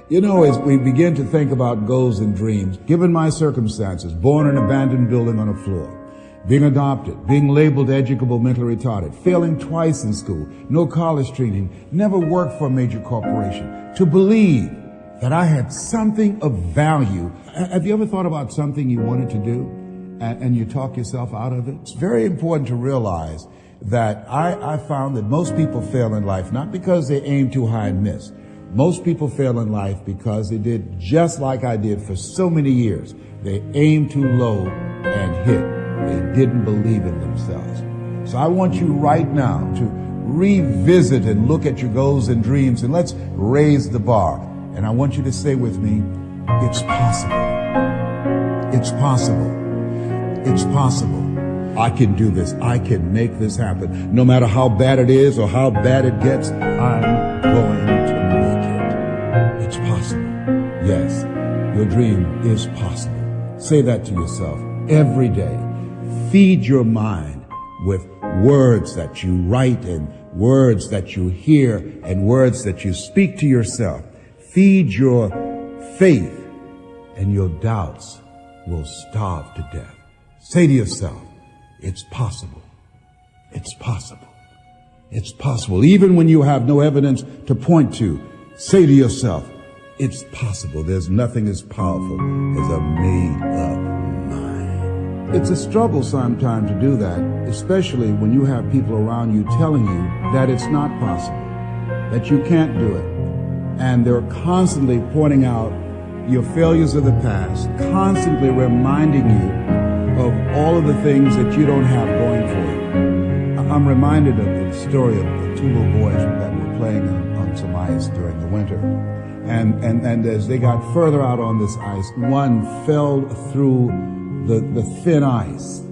You know, as we begin to think about goals and dreams, given my circumstances, born in an abandoned building on a floor, being adopted, being labeled educable mentally retarded, failing twice in school, no college training, never worked for a major corporation, to believe that I had something of value. Have you ever thought about something you wanted to do and you talk yourself out of it? It's very important to realize that I found that most people fail in life not because they aim too high and miss. Most people fail in life because they did just like I did for so many years. They aimed too low and hit. They didn't believe in themselves. So I want you right now to revisit and look at your goals and dreams, and let's raise the bar. And I want you to say with me, it's possible. It's possible. It's possible. I can do this. I can make this happen. No matter how bad it is or how bad it gets, I'm going to make it. It's possible. Yes, your dream is possible. Say that to yourself every day. Feed your mind with words that you write and words that you hear and words that you speak to yourself. Feed your faith and your doubts will starve to death. Say to yourself, it's possible. It's possible. It's possible. Even when you have no evidence to point to, say to yourself, it's possible. There's nothing as powerful as a made-up mind. It's a struggle sometimes to do that, especially when you have people around you telling you that it's not possible, that you can't do it. And they're constantly pointing out your failures of the past, constantly reminding you of all of the things that you don't have going for you. I'm reminded of the story of the two little boys that were playing on some ice during the winter. And as they got further out on this ice, one fell through the thin ice.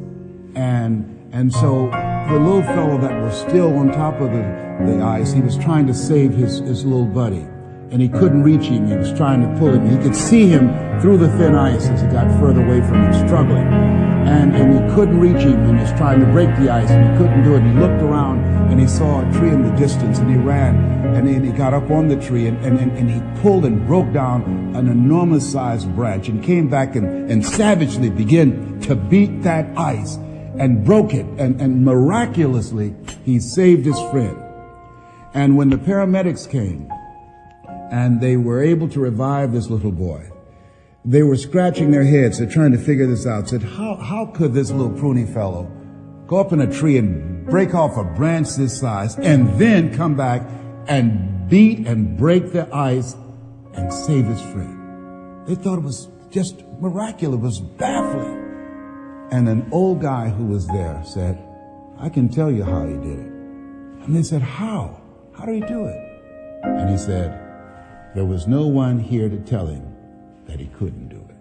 And so the little fellow that was still on top of the ice, he was trying to save his little buddy. And he couldn't reach him. He was trying to pull him. He could see him through the thin ice as he got further away from him, struggling. And he couldn't reach him, and he was trying to break the ice, and he couldn't do it. And he looked around, and he saw a tree in the distance, and he ran, and then he got up on the tree, and he pulled and broke down an enormous-sized branch, and came back and savagely began to beat that ice, and broke it, and miraculously, he saved his friend. And when the paramedics came, and they were able to revive this little boy, they were scratching their heads. They're trying to figure this out. Said, how could this little pruny fellow go up in a tree and break off a branch this size and then come back and beat and break the ice and save his friend? They thought it was just miraculous. It was baffling. And an old guy who was there said, I can tell you how he did it. And they said, how? How did he do it? And he said, there was no one here to tell him that he couldn't do it.